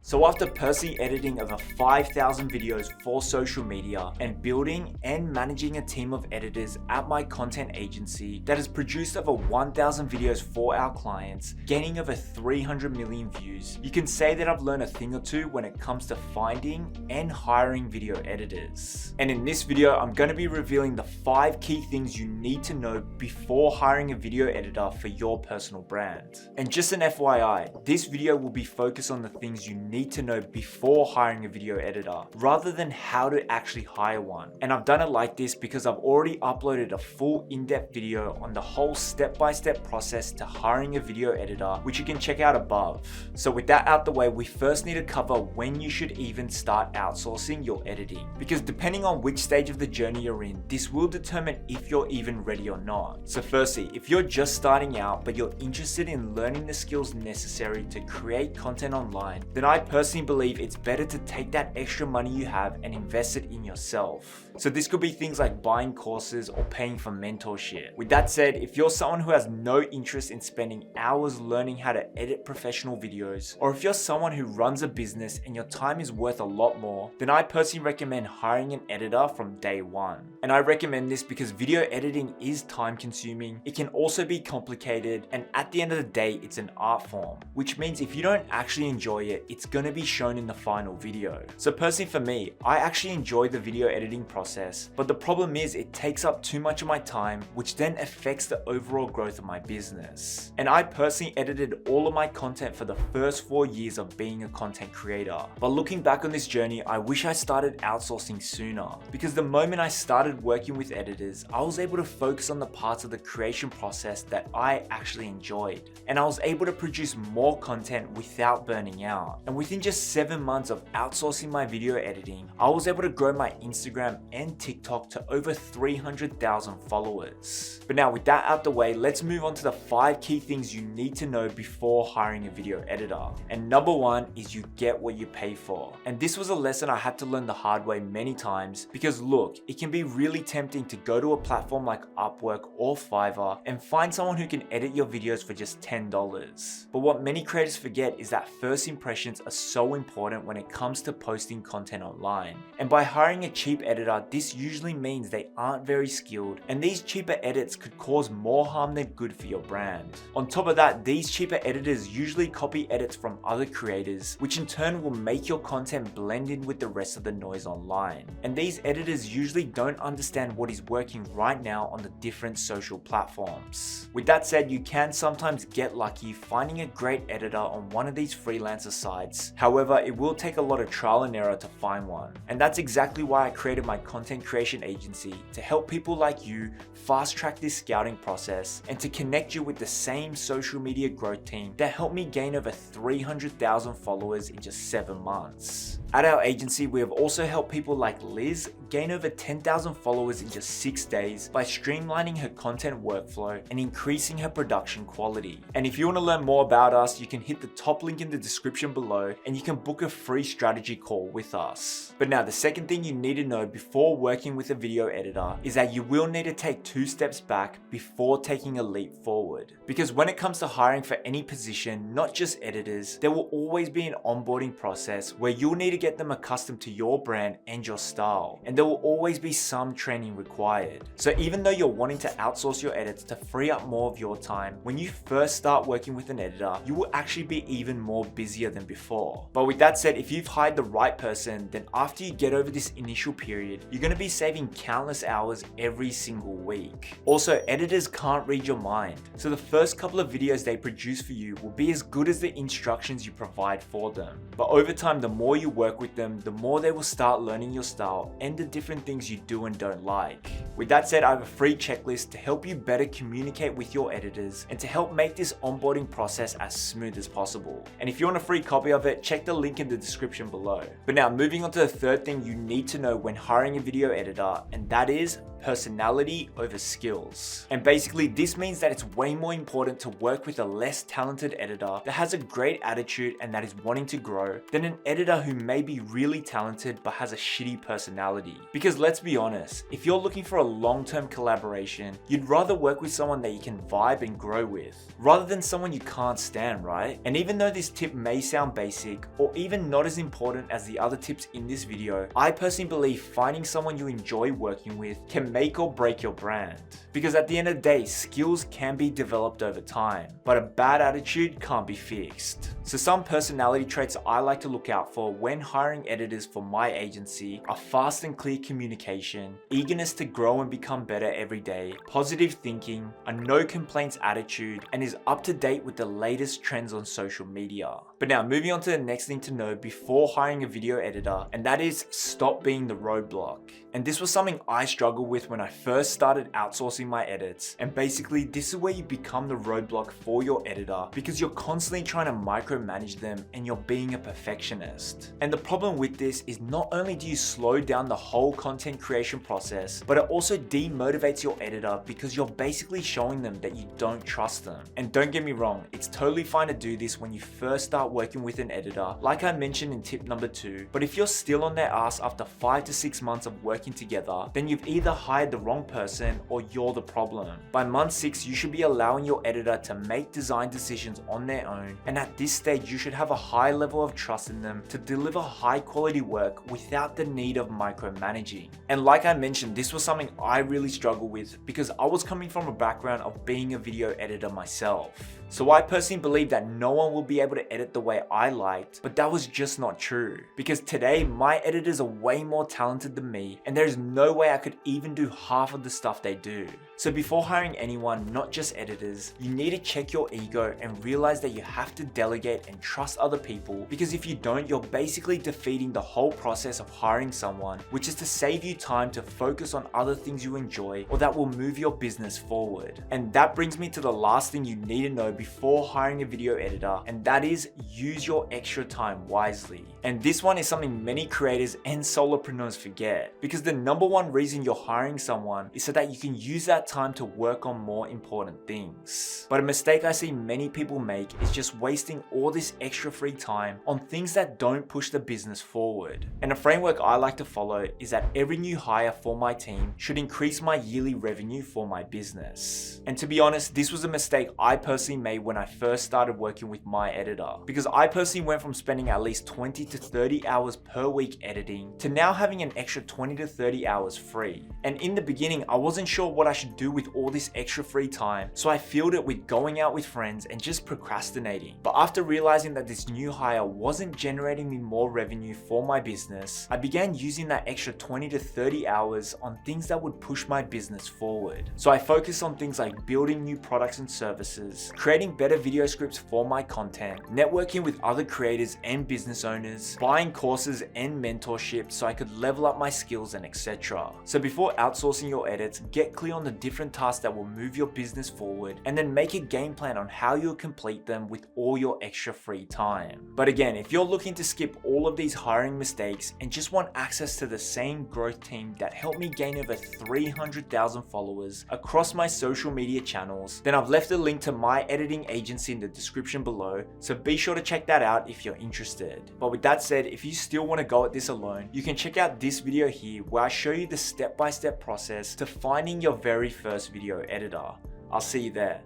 So after personally editing over 5,000 videos for social media and building and managing a team of editors at my content agency that has produced over 1,000 videos for our clients, gaining over 300 million views, you can say that I've learned a thing or two when it comes to finding and hiring video editors. And in this video, I'm going to be revealing the 5 key things you need to know before hiring a video editor for your personal brand. And just an FYI, this video will be focused on the things you need to know before hiring a video editor, rather than how to actually hire one. And I've done it like this because I've already uploaded a full in-depth video on the whole step-by-step process to hiring a video editor, which you can check out above. So with that out the way, we first need to cover when you should even start outsourcing your editing. Because depending on which stage of the journey you're in, this will determine if you're even ready or not. So firstly, if you're just starting out but you're interested in learning the skills necessary to create content online, then I personally believe it's better to take that extra money you have and invest it in yourself. So this could be things like buying courses or paying for mentorship. With that said, if you're someone who has no interest in spending hours learning how to edit professional videos, or if you're someone who runs a business and your time is worth a lot more, then I personally recommend hiring an editor from day one. And I recommend this because video editing is time consuming, it can also be complicated, and at the end of the day, it's an art form, which means if you don't actually enjoy it, it's going to be shown in the final video. So personally for me, I actually enjoy the video editing process, but the problem is it takes up too much of my time, which then affects the overall growth of my business. And I personally edited all of my content for the first 4 years of being a content creator. But looking back on this journey, I wish I started outsourcing sooner, because the moment I started working with editors, I was able to focus on the parts of the creation process that I actually enjoyed. And I was able to produce more content without burning out. And within just 7 months of outsourcing my video editing, I was able to grow my Instagram and TikTok to over 300,000 followers. But now with that out the way, let's move on to the 5 key things you need to know before hiring a video editor. And number 1 is you get what you pay for. And this was a lesson I had to learn the hard way many times, because look, it can be really tempting to go to a platform like Upwork or Fiverr and find someone who can edit your videos for just $10. But what many creators forget is that first impressions are so important when it comes to posting content online. And by hiring a cheap editor, this usually means they aren't very skilled, and these cheaper edits could cause more harm than good for your brand. On top of that, these cheaper editors usually copy edits from other creators, which in turn will make your content blend in with the rest of the noise online. And these editors usually don't understand what is working right now on the different social platforms. With that said, you can sometimes get lucky finding a great editor on one of these freelancer sites. However, it will take a lot of trial and error to find one. And that's exactly why I created my content creation agency, to help people like you fast track this scouting process and to connect you with the same social media growth team that helped me gain over 300,000 followers in just 7 months. At our agency, we have also helped people like Liz gain over 10,000 followers in just 6 days by streamlining her content workflow and increasing her production quality. And if you want to learn more about us, you can hit the top link in the description below and you can book a free strategy call with us. But now the second thing you need to know before working with a video editor is that you will need to take 2 steps back before taking a leap forward. Because when it comes to hiring for any position, not just editors, there will always be an onboarding process where you'll need to get them accustomed to your brand and your style, and there will always be some training required. So even though you're wanting to outsource your edits to free up more of your time, when you first start working with an editor, you will actually be even more busier than before. But with that said, if you've hired the right person, then after you get over this initial period, you're going to be saving countless hours every single week. Also, editors can't read your mind, so the first couple of videos they produce for you will be as good as the instructions you provide for them. But over time, the more you work with them, the more they will start learning your style and the different things you do and don't like. With that said, I have a free checklist to help you better communicate with your editors and to help make this onboarding process as smooth as possible. And if you want a free copy of it, check the link in the description below. But now moving on to the third thing you need to know when hiring a video editor, and that is personality over skills. And basically this means that it's way more important to work with a less talented editor that has a great attitude and that is wanting to grow than an editor who may be really talented but has a shitty personality. Because let's be honest, if you're looking for a long-term collaboration, you'd rather work with someone that you can vibe and grow with, rather than someone you can't stand, right? And even though this tip may sound basic, or even not as important as the other tips in this video, I personally believe finding someone you enjoy working with can make or break your brand. Because at the end of the day, skills can be developed over time, but a bad attitude can't be fixed. So some personality traits I like to look out for when hiring editors for my agency are fast and clear communication, eagerness to grow and become better every day, positive thinking, a no complaints attitude, and is up to date with the latest trends on social media. But now moving on to the next thing to know before hiring a video editor, and that is stop being the roadblock. And this was something I struggled with when I first started outsourcing my edits. And basically this is where you become the roadblock for your editor because you're constantly trying to micromanage them and you're being a perfectionist. And the problem with this is not only do you slow down the whole content creation process, but it also demotivates your editor because you're basically showing them that you don't trust them. And don't get me wrong, it's totally fine to do this when you first start working with an editor, like I mentioned in tip number 2, but if you're still on their ass after 5 to 6 months of working together, then you've either hired the wrong person or you're the problem. By month 6, you should be allowing your editor to make design decisions on their own, and at this stage you should have a high level of trust in them to deliver high quality work without the need of micromanaging. And like I mentioned, this was something I really struggled with because I was coming from a background of being a video editor myself. So I personally believe that no one will be able to edit the way I liked, but that was just not true. Because today, my editors are way more talented than me, and there's no way I could even do half of the stuff they do. So before hiring anyone, not just editors, you need to check your ego and realize that you have to delegate and trust other people, because if you don't, you're basically defeating the whole process of hiring someone, which is to save you time to focus on other things you enjoy or that will move your business forward. And that brings me to the last thing you need to know before hiring a video editor, and that is use your extra time wisely. And this one is something many creators and solopreneurs forget, because the number one reason you're hiring someone is so that you can use that time to work on more important things. But a mistake I see many people make is just wasting all this extra free time on things that don't push the business forward. And a framework I like to follow is that every new hire for my team should increase my yearly revenue for my business. And to be honest, this was a mistake I personally made when I first started working with my editor, because I personally went from spending at least 20 to 30 hours per week editing to now having an extra 20 to 30 hours free. And in the beginning, I wasn't sure what I should do with all this extra free time, so I filled it with going out with friends and just procrastinating. But after realizing that this new hire wasn't generating me more revenue for my business, I began using that extra 20 to 30 hours on things that would push my business forward. So I focused on things like building new products and services, creating better video scripts for my content, networking with other creators and business owners, buying courses and mentorship so I could level up my skills and etc. So before outsourcing your edits, get clear on the different tasks that will move your business forward, and then make a game plan on how you'll complete them with all your extra free time. But again, if you're looking to skip all of these hiring mistakes and just want access to the same growth team that helped me gain over 300,000 followers across my social media channels, then I've left a link to my editing agency in the description below, so be sure to check that out if you're interested. But with that said, if you still want to go at this alone, you can check out this video here where I show you the step-by-step process to finding your very first video editor. I'll see you there.